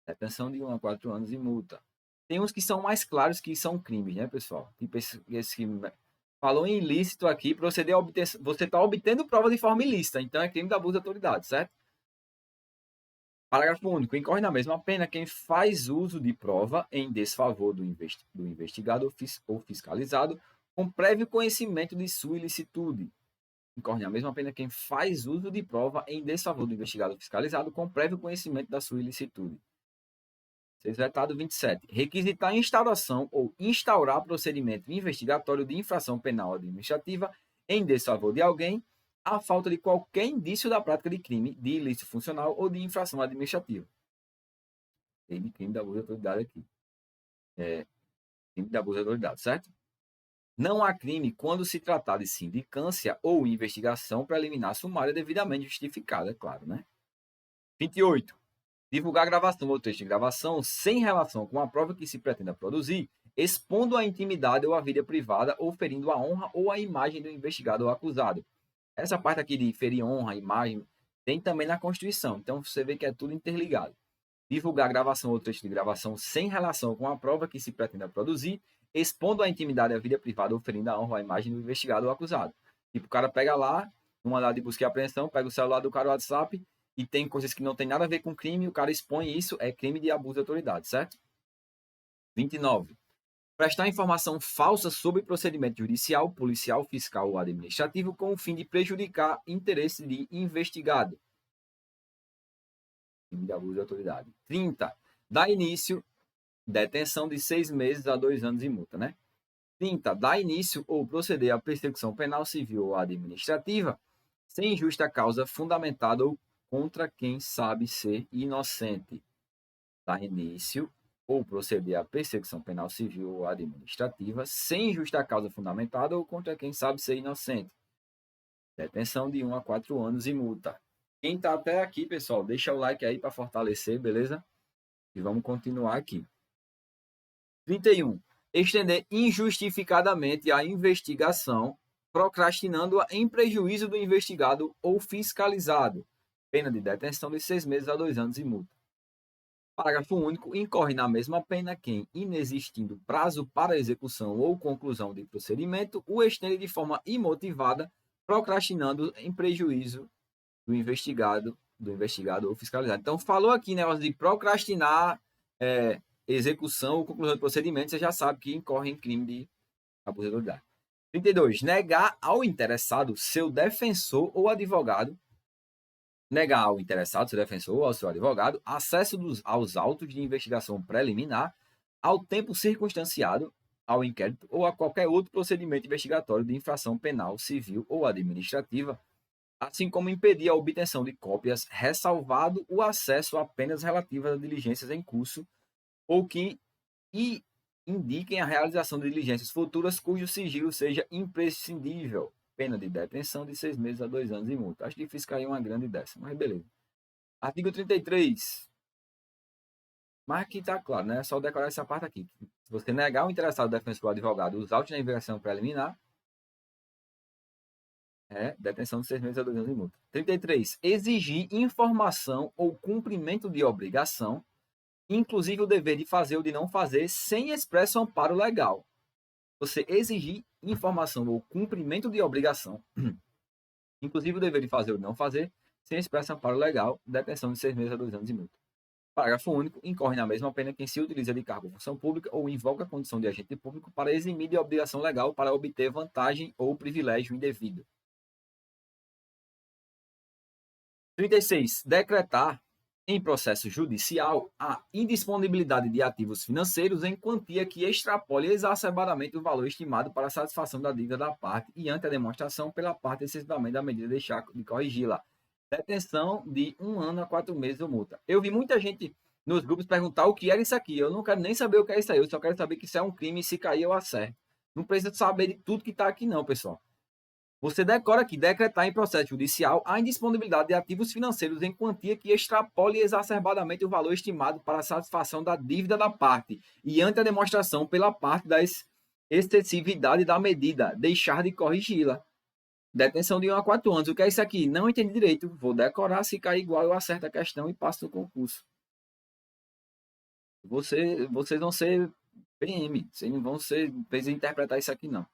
Detenção de 1 a 4 anos e multa. Tem uns que são mais claros que são crimes, né, pessoal? Tipo esse que falou em ilícito aqui, proceder a obtenção. Você está obtendo prova de forma ilícita, então é crime de abuso de autoridade, certo? Parágrafo único. Incorre na mesma pena quem faz uso de prova em desfavor do investigado ou fiscalizado com prévio conhecimento de sua ilicitude. Incorre na mesma pena quem faz uso de prova em desfavor do investigado ou fiscalizado com prévio conhecimento da sua ilicitude. Vetado 27. Requisitar a instauração ou instaurar procedimento investigatório de infração penal ou administrativa em desfavor de alguém à falta de qualquer indício da prática de crime, de ilícito funcional ou de infração administrativa. Tem de crime de abuso de autoridade aqui. Crime de abuso de autoridade, certo? Não há crime quando se tratar de sindicância ou investigação preliminar sumária devidamente justificada, é claro, né? 28. Divulgar gravação ou texto de gravação sem relação com a prova que se pretenda produzir, expondo a intimidade ou a vida privada ou ferindo a honra ou a imagem do investigado ou acusado. Essa parte aqui de ferir honra, imagem, tem também na Constituição. Então, você vê que é tudo interligado. Divulgar gravação ou texto de gravação sem relação com a prova que se pretenda produzir, expondo a intimidade e a vida privada ou ferindo a honra ou a imagem do investigado ou acusado. Tipo, o cara pega lá, no mandado de busca e apreensão, pega o celular do cara, o WhatsApp, e tem coisas que não tem nada a ver com crime, o cara expõe isso, é crime de abuso de autoridade, certo? 29. Prestar informação falsa sobre procedimento judicial, policial, fiscal ou administrativo com o fim de prejudicar interesse de investigado. Crime de abuso de autoridade. 30. Dá início, detenção de 6 meses a 2 anos e multa, né? 30. Dá início ou proceder à persecução penal, civil ou administrativa sem justa causa fundamentada ou contra quem sabe ser inocente. Dá início ou proceder à persecução penal, civil ou administrativa sem justa causa fundamentada ou contra quem sabe ser inocente. Detenção de 1 a 4 anos e multa. Quem está até aqui, pessoal, deixa o like aí para fortalecer, beleza? E vamos continuar aqui. 31. Estender injustificadamente a investigação, procrastinando-a em prejuízo do investigado ou fiscalizado. Pena de detenção de 6 meses a 2 anos e multa. Parágrafo único. Incorre na mesma pena quem, inexistindo prazo para execução ou conclusão de procedimento, o estende de forma imotivada, procrastinando em prejuízo do investigado ou fiscalizado. Então, falou aqui negócio de procrastinar execução ou conclusão de procedimento, você já sabe que incorre em crime de abuso de autoridade. 32. Negar ao interessado, seu defensor ou advogado, negar ao interessado, seu defensor ou ao seu advogado, acesso aos autos de investigação preliminar, ao tempo circunstanciado ao inquérito ou a qualquer outro procedimento investigatório de infração penal, civil ou administrativa, assim como impedir a obtenção de cópias, ressalvado o acesso apenas relativas a diligências em curso ou que indiquem a realização de diligências futuras cujo sigilo seja imprescindível. Pena de detenção de 6 meses a 2 anos e multa. Acho difícil cair uma grande dessa, mas beleza. Artigo 33. Mas aqui está claro, né? É só decorar essa parte aqui. Se você negar o interessado defensor ou advogado os autos da investigação preliminar, detenção de 6 meses a 2 anos e multa. 33. Exigir informação ou cumprimento de obrigação, inclusive o dever de fazer ou de não fazer, sem expresso amparo legal. Você exigir informação ou cumprimento de obrigação, inclusive o dever de fazer ou de não fazer, sem expresso amparo legal, detenção de 6 meses a 2 anos e multa. Parágrafo único. Incorre na mesma pena quem se utiliza de cargo ou função pública ou invoca a condição de agente público para eximir de obrigação legal para obter vantagem ou privilégio indevido. 36. Decretar em processo judicial a indisponibilidade de ativos financeiros em quantia que extrapole exacerbadamente o valor estimado para a satisfação da dívida da parte e ante a demonstração pela parte excessivamente da medida de corrigi-la. Detenção de 1 ano a 4 meses ou multa. Eu vi muita gente nos grupos perguntar o que era isso aqui. Eu não quero nem saber o que é isso aí. Eu só quero saber que isso é um crime e se cair eu acerto. Não precisa saber de tudo que está aqui não, pessoal. Você decora aqui, decretar em processo judicial a indisponibilidade de ativos financeiros em quantia que extrapole exacerbadamente o valor estimado para a satisfação da dívida da parte e ante a demonstração pela parte da excessividade da medida, deixar de corrigi-la. Detenção de 1 a 4 anos. O que é isso aqui? Não entendi direito. Vou decorar, se cair igual eu acerto a questão e passo no concurso. Vocês vão ser PM, vocês não vão ser, interpretar isso aqui não.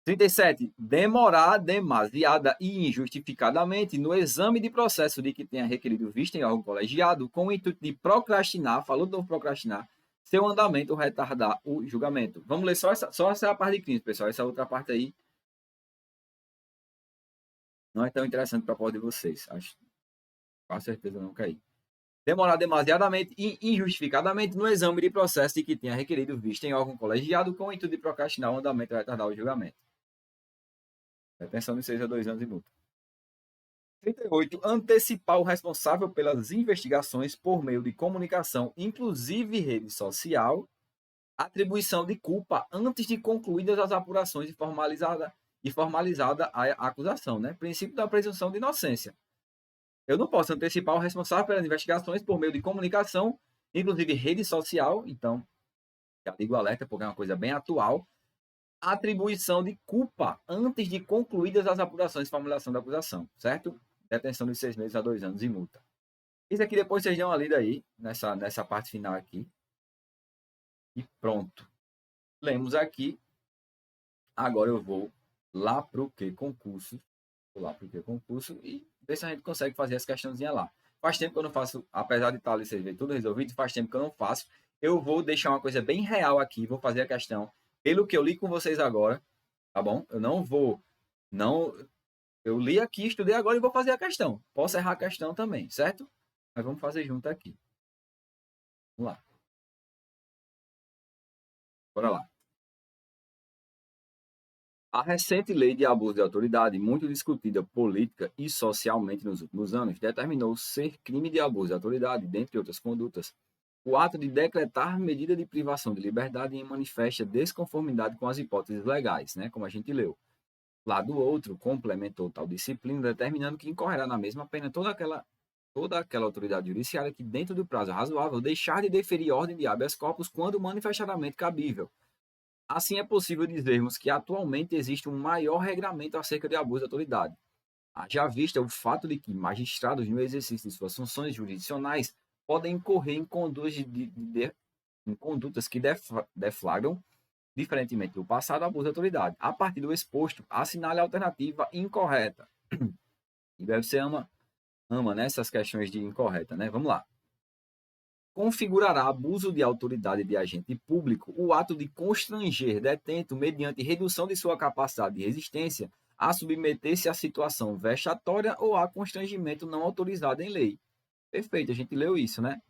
37. Demorar demasiada e injustificadamente no exame de processo de que tenha requerido vista em órgão colegiado com o intuito de procrastinar, falou de novo procrastinar, seu andamento ou retardar o julgamento. Vamos ler só essa parte de crimes, pessoal. Essa outra parte aí não é tão interessante para a prova de vocês. Acho, com certeza não cair. Demorar demasiadamente e injustificadamente no exame de processo de que tenha requerido vista em órgão colegiado com o intuito de procrastinar o andamento ou retardar o julgamento. Detenção de 6 a 2 anos e multa. 38. Antecipar o responsável pelas investigações por meio de comunicação, inclusive rede social, atribuição de culpa antes de concluídas as apurações e formalizada a acusação, né? Princípio da presunção de inocência. Eu não posso antecipar o responsável pelas investigações por meio de comunicação, inclusive rede social, então já ligo o alerta porque é uma coisa bem atual. Atribuição de culpa antes de concluídas as apurações e formulação da acusação, certo? Detenção de 6 meses a 2 anos e multa. Isso aqui depois vocês dão uma lida aí, nessa parte final aqui. E pronto. Lemos aqui. Agora eu vou lá para o que concurso. Vou lá para o que concurso e ver se a gente consegue fazer essa questãozinha lá. Faz tempo que eu não faço, apesar de estar ali, vocês verem tudo resolvido, faz tempo que eu não faço. Eu vou deixar uma coisa bem real aqui, vou fazer a questão pelo que eu li com vocês agora, tá bom? Eu não vou, eu li aqui, estudei agora e vou fazer a questão. Posso errar a questão também, certo? Mas vamos fazer junto aqui. Vamos lá. Bora lá. A recente lei de abuso de autoridade, muito discutida política e socialmente nos últimos anos, determinou ser crime de abuso de autoridade, dentre outras condutas, o ato de decretar medida de privação de liberdade em manifesta desconformidade com as hipóteses legais, né, como a gente leu. Lá do outro, complementou tal disciplina, determinando que incorrerá na mesma pena toda aquela autoridade judiciária que, dentro do prazo razoável, deixar de deferir ordem de habeas corpus quando manifestadamente cabível. Assim, é possível dizermos que atualmente existe um maior regramento acerca de abuso de autoridade. Haja vista o fato de que magistrados, no exercício de suas funções jurisdicionais, podem incorrer em condutas que deflagram, diferentemente do passado, abuso de autoridade. A partir do exposto, assinale a alternativa incorreta. E deve ser ama nessas questões de incorreta, né? Vamos lá. Configurará abuso de autoridade de agente público o ato de constranger detento mediante redução de sua capacidade de resistência a submeter-se à situação vexatória ou a constrangimento não autorizado em lei. Perfeito, a gente leu isso, né?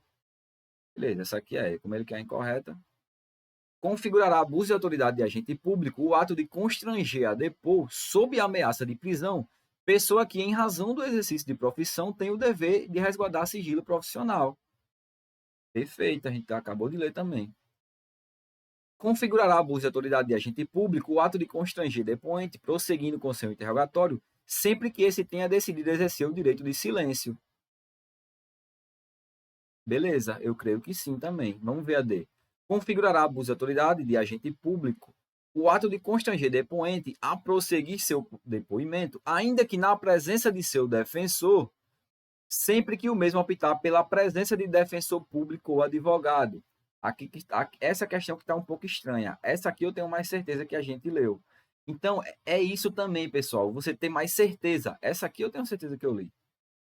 Beleza, essa aqui é, como ele quer incorreta. Configurará abuso de autoridade de agente público o ato de constranger a depor, sob ameaça de prisão, pessoa que, em razão do exercício de profissão, tem o dever de resguardar sigilo profissional. Perfeito, a gente acabou de ler também. Configurará abuso de autoridade de agente público o ato de constranger depoente, prosseguindo com seu interrogatório, sempre que esse tenha decidido exercer o direito de silêncio. Beleza, eu creio que sim também. Vamos ver a D. Configurará abuso de autoridade de agente público o ato de constranger depoente a prosseguir seu depoimento, ainda que na presença de seu defensor, sempre que o mesmo optar pela presença de defensor público ou advogado. Aqui, essa questão que está um pouco estranha. Essa aqui eu tenho mais certeza que a gente leu. Então, é isso também, pessoal. Você tem mais certeza. Essa aqui eu tenho certeza que eu li.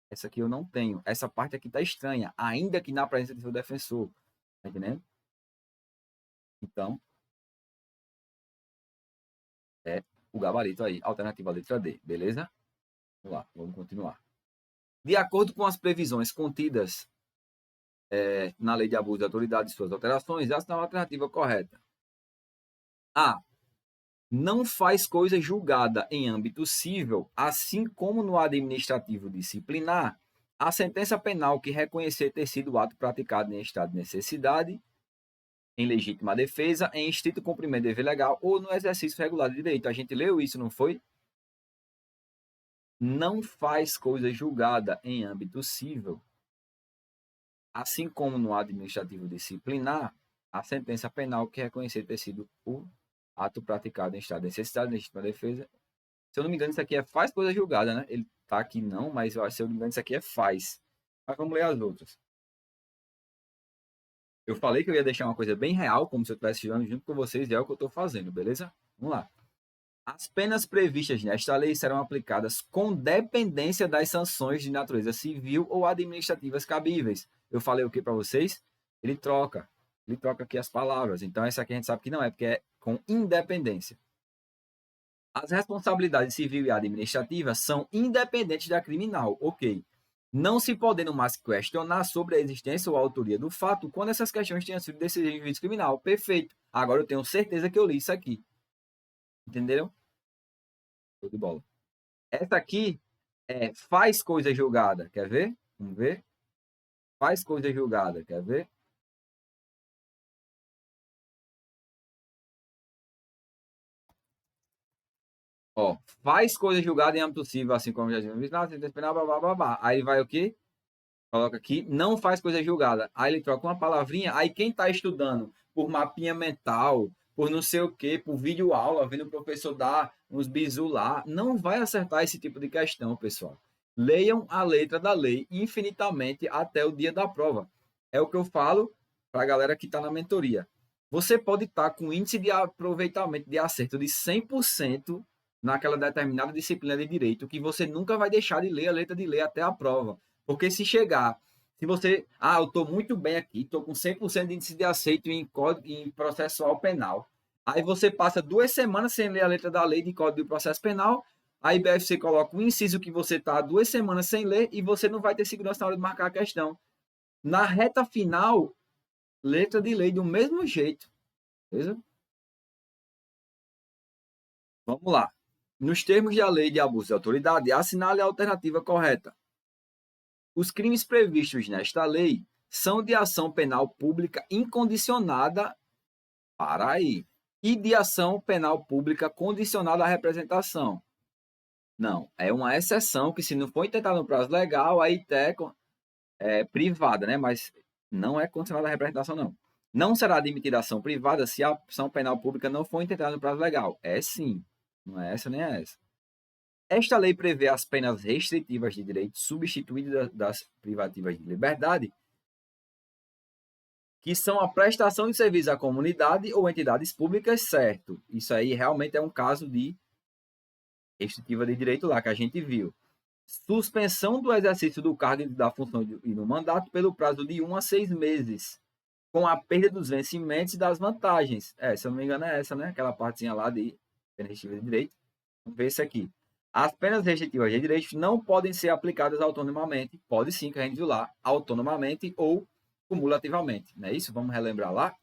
Essa aqui eu não tenho. Essa parte aqui está estranha, ainda que na presença de seu defensor. Tá entendendo? Então, é o gabarito aí. Alternativa letra D. Beleza? Vamos lá, vamos continuar. De acordo com as previsões contidas na Lei de Abuso de Autoridade e suas alterações, essa é a alternativa correta. A. Não faz coisa julgada em âmbito civil, assim como no administrativo disciplinar, a sentença penal que reconhecer ter sido o ato praticado em estado de necessidade, em legítima defesa, em estrito cumprimento de dever legal ou no exercício regular de direito. A gente leu isso, não foi? Não faz coisa julgada em âmbito civil, assim como no administrativo disciplinar, a sentença penal que reconhecer ter sido o ato praticado em estado de necessidade, legítima defesa. Se eu não me engano, isso aqui é faz coisa julgada, né? Ele tá aqui não, mas eu acho, se eu não me engano, isso aqui é faz. Mas vamos ler as outras. Eu falei que eu ia deixar uma coisa bem real, como se eu estivesse estudando junto com vocês, e é o que eu estou fazendo, beleza? Vamos lá. As penas previstas nesta lei serão aplicadas com dependência das sanções de natureza civil ou administrativas cabíveis. Eu falei o que para vocês? Ele troca aqui as palavras. Então, essa aqui a gente sabe que não é, porque é com independência. As responsabilidades civil e administrativa são independentes da criminal, ok. Não se podendo mais questionar sobre a existência ou a autoria do fato quando essas questões tenham sido decididas em juízo criminal. Perfeito. Agora eu tenho certeza que eu li isso aqui. Entenderam? Show de bola. Essa aqui é faz coisa julgada. Quer ver? Vamos ver. Faz coisa julgada. Quer ver? Ó, faz coisa julgada em âmbito civil, assim como já vimos, aí vai o quê? Coloca aqui, não faz coisa julgada. Aí ele troca uma palavrinha, aí quem está estudando por mapinha mental, por não sei o quê, por vídeo aula, vendo o professor dar uns bisu lá, não vai acertar esse tipo de questão, pessoal. Leiam a letra da lei infinitamente até o dia da prova. É o que eu falo para a galera que está na mentoria. Você pode estar com índice de aproveitamento de acerto de 100% naquela determinada disciplina de direito, que você nunca vai deixar de ler a letra de lei até a prova. Porque se chegar, se você, eu estou muito bem aqui, estou com 100% de índice de aceito em processual penal, aí você passa 2 semanas sem ler a letra da lei de Código de Processo Penal, a IBFC coloca um inciso que você está 2 semanas sem ler e você não vai ter segurança na hora de marcar a questão. Na reta final, letra de lei do mesmo jeito. Beleza? Vamos lá. Nos termos da lei de abuso de autoridade, assinale a alternativa correta. Os crimes previstos nesta lei são de ação penal pública incondicionada para aí e de ação penal pública condicionada à representação. Não, é uma exceção que se não for intentado no prazo legal, aí é privada, né? Mas não é condicionada à representação, não. Não será admitida ação privada se a ação penal pública não for intentada no prazo legal. É sim, não é essa nem é essa. Esta lei prevê as penas restritivas de direito substituídas das privativas de liberdade, que são a prestação de serviço à comunidade ou entidades públicas, certo. Isso aí realmente é um caso de restritiva de direito lá, que a gente viu. Suspensão do exercício do cargo e da função e do mandato pelo prazo de 1 a 6 meses, com a perda dos vencimentos e das vantagens. Se eu não me engano é essa, né? Aquela partezinha lá de restritiva de direito. Vamos ver esse aqui. As penas restritivas de direitos não podem ser aplicadas autonomamente. Pode sim, que a gente viu lá, autonomamente ou cumulativamente. Não é isso? Vamos relembrar lá?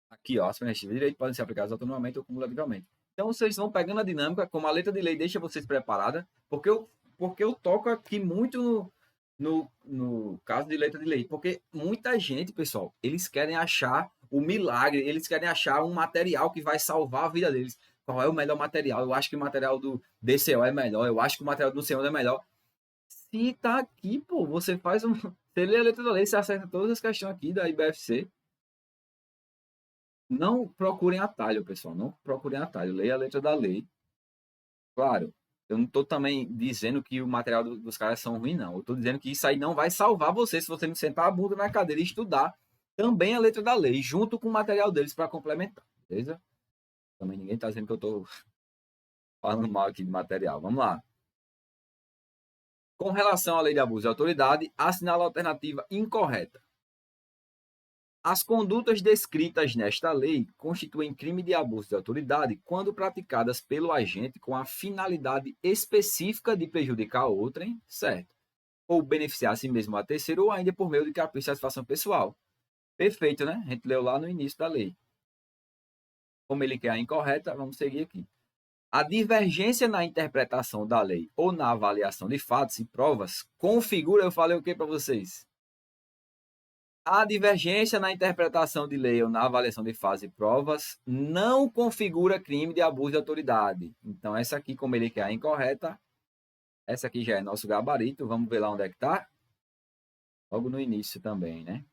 Aqui, ó, as penas restritivas de direitos podem ser aplicadas autonomamente ou cumulativamente. Então, vocês vão pegando a dinâmica, como a letra de lei deixa vocês preparadas, porque eu toco aqui muito no caso de letra de lei. Porque muita gente, pessoal, eles querem achar o milagre, eles querem achar um material que vai salvar a vida deles. Qual é o melhor material? Eu acho que o material do DCO é melhor, eu acho que o material do Senhor é melhor. Se tá aqui, pô, você faz um. Você lê a letra da lei, você acerta todas as questões aqui da IBFC. Não procurem atalho, pessoal. Não procurem atalho. Leia a letra da lei. Claro, eu não estou também dizendo que o material dos caras são ruins, não. Eu estou dizendo que isso aí não vai salvar você se você não sentar a bunda na cadeira e estudar também a letra da lei, junto com o material deles para complementar. Beleza? Também ninguém está dizendo que eu estou falando mal aqui de material. Vamos lá. Com relação à lei de abuso de autoridade, assinala a alternativa incorreta. As condutas descritas nesta lei constituem crime de abuso de autoridade quando praticadas pelo agente com a finalidade específica de prejudicar outrem, certo? Ou beneficiar a si mesmo a terceiro, ou ainda por meio de capricho de satisfação pessoal. Perfeito, né? A gente leu lá no início da lei. Como ele quer a incorreta, vamos seguir aqui. A divergência na interpretação da lei ou na avaliação de fatos e provas configura, eu falei o que para vocês? A divergência na interpretação de lei ou na avaliação de fatos e provas não configura crime de abuso de autoridade. Então, essa aqui, como ele quer a incorreta, essa aqui já é nosso gabarito. Vamos ver lá onde é que está. Logo no início também, né?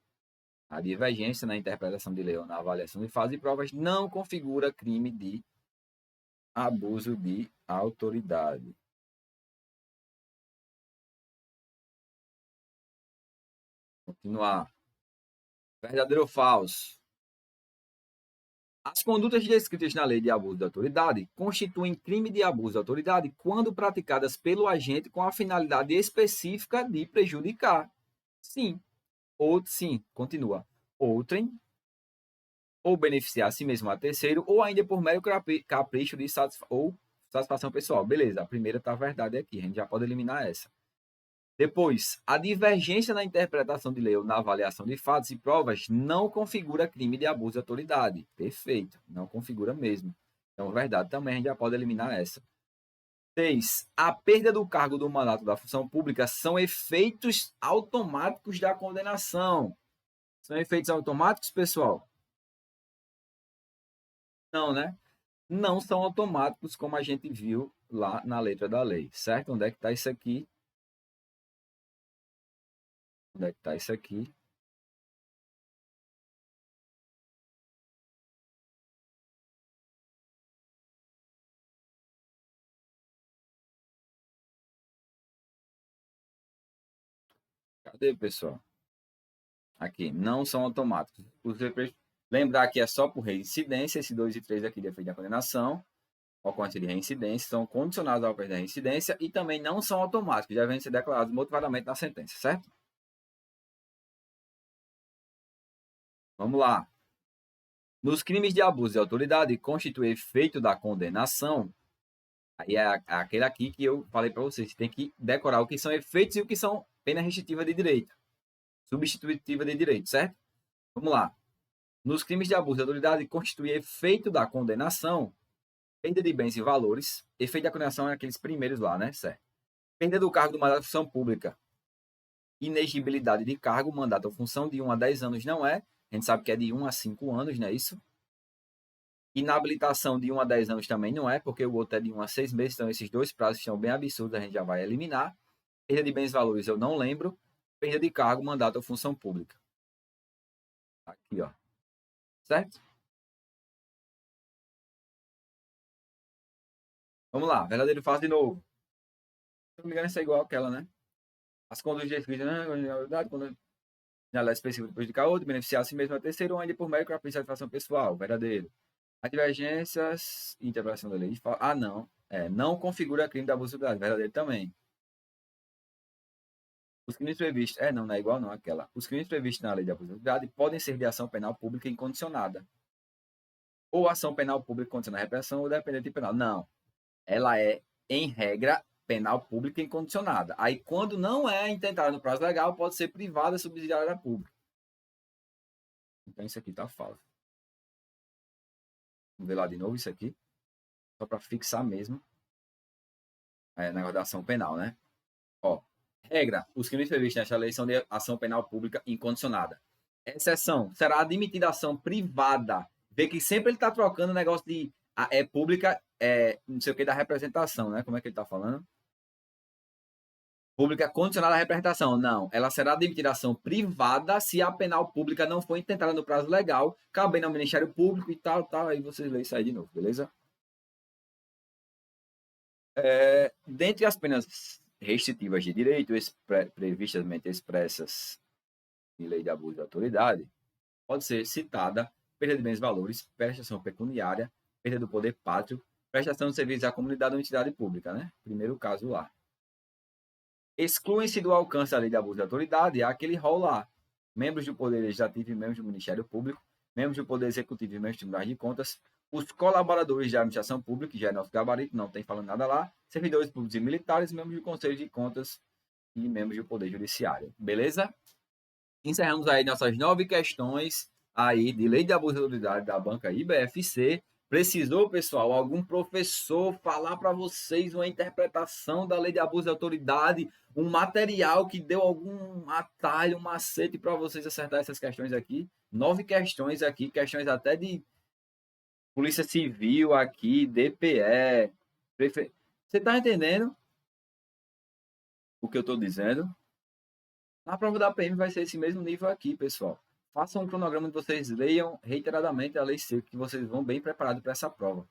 A divergência na interpretação de lei ou na avaliação de fatos e provas não configura crime de abuso de autoridade. Continuar. Verdadeiro ou falso? As condutas descritas na lei de abuso de autoridade constituem crime de abuso de autoridade quando praticadas pelo agente com a finalidade específica de prejudicar. Sim. Ou sim, continua. Outrem, ou beneficiar a si mesmo a terceiro, ou ainda por mero capricho de satisfação pessoal. Beleza, a primeira está verdade aqui, a gente já pode eliminar essa. Depois, a divergência na interpretação de lei ou na avaliação de fatos e provas não configura crime de abuso de autoridade. Perfeito, não configura mesmo. Então, verdade também, a gente já pode eliminar essa. 6. A perda do cargo do mandato da função pública são efeitos automáticos da condenação. São efeitos automáticos, pessoal? Não, né? Não são automáticos, como a gente viu lá na letra da lei, certo? Onde é que está isso aqui? Onde é que está isso aqui? Cadê, pessoal? Aqui, não são automáticos. Lembrar que é só por reincidência, esse 2 e 3 aqui de efeito da condenação, ocorrência de reincidência, são condicionados ao ocorrência da reincidência e também não são automáticos, já devem ser declarados motivadamente na sentença, certo? Vamos lá. Nos crimes de abuso de autoridade, constitui efeito da condenação. Aí é aquele aqui que eu falei para vocês. Você tem que decorar o que são efeitos e o que são pena restritiva de direito. Substitutiva de direito, certo? Vamos lá. Nos crimes de abuso de autoridade, constitui efeito da condenação, perda de bens e valores. Efeito da condenação é aqueles primeiros lá, né? Certo. Perda do cargo do mandato de função pública. Inegibilidade de cargo, mandato ou função de 1 a 10 anos não é. A gente sabe que é de 1 a 5 anos, não é isso? Inabilitação de 1 a 10 anos também não é, porque o outro é de 1 a 6 meses, então esses dois prazos são bem absurdos, a gente já vai eliminar. Perda de bens e valores eu não lembro. Perda de cargo, mandato ou função pública. Aqui, ó. Certo? Vamos lá, verdadeiro faz de novo. Se não me engano, isso é igual àquela, né? As condutas descritas na realidade, quando ela é específica de prejudicar outro, beneficiar a si mesmo a terceiro, ou ainda por meio da satisfação pessoal, verdadeiro. As divergências, interpretação da lei. Ah, não. Não configura crime de abuso de autoridade, verdadeiro também. Os crimes previstos. Não é igual não aquela. Os crimes previstos na lei de abuso de autoridade podem ser de ação penal pública incondicionada. Ou ação penal pública condicionada à repressão ou dependente de penal. Não. ela é, em regra, penal pública incondicionada. Aí, quando não é intentada no prazo legal, pode ser privada subsidiária pública. Então, isso aqui está falso. Vamos ver lá de novo isso aqui. Só para fixar mesmo. Negócio da ação penal, né? Ó, regra: os crimes previstos nesta lei são de ação penal pública incondicionada. Exceção: será admitida ação privada. Vê que sempre ele está trocando o negócio de pública, não sei o que, da representação, né? Como é que ele está falando? Pública condicionada à representação. Não, ela será admitida ação privada se a penal pública não for intentada no prazo legal, cabendo ao Ministério Público e tal. Aí vocês leem isso aí de novo, beleza? Dentre as penas restritivas de direito previstas expressas em lei de abuso de autoridade, pode ser citada perda de bens e valores, prestação pecuniária, perda do poder pátrio, prestação de serviços à comunidade ou entidade pública, né? Primeiro caso lá. Excluem-se do alcance da lei de abuso de autoridade aquele rol lá: membros do Poder Legislativo e membros do Ministério Público, membros do Poder Executivo e membros do Tribunal de Contas, os colaboradores da administração pública, que já é nosso gabarito, não tem falando nada lá, servidores públicos e militares, membros do Conselho de Contas e membros do Poder Judiciário. Beleza? Encerramos aí nossas 9 questões aí de lei de abuso de autoridade da banca IBFC. Precisou, pessoal, algum professor falar para vocês uma interpretação da lei de abuso de autoridade, um material que deu algum atalho, um macete para vocês acertar essas questões aqui? 9 questões aqui, questões até de Polícia Civil aqui, DPE, Você está entendendo o que eu estou dizendo? Na prova da PM vai ser esse mesmo nível aqui, pessoal. Façam um cronograma onde vocês leiam reiteradamente a lei seca, que vocês vão bem preparados para essa prova.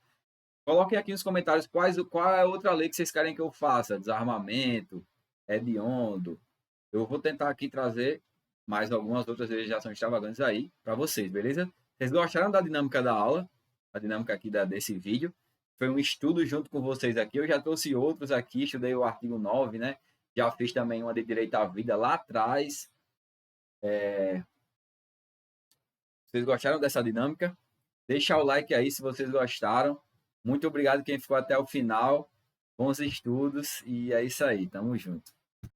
Coloquem aqui nos comentários qual é a outra lei que vocês querem que eu faça. Desarmamento, hediondo. Eu vou tentar aqui trazer mais algumas outras legislações extravagantes aí para vocês, beleza? Vocês gostaram da dinâmica da aula? A dinâmica aqui desse vídeo? Foi um estudo junto com vocês aqui. Eu já trouxe outros aqui, estudei o artigo 9, né? Já fiz também uma de direito à vida lá atrás. Vocês gostaram dessa dinâmica? Deixa o like aí se vocês gostaram. Muito obrigado quem ficou até o final. Bons estudos e é isso aí. Tamo junto.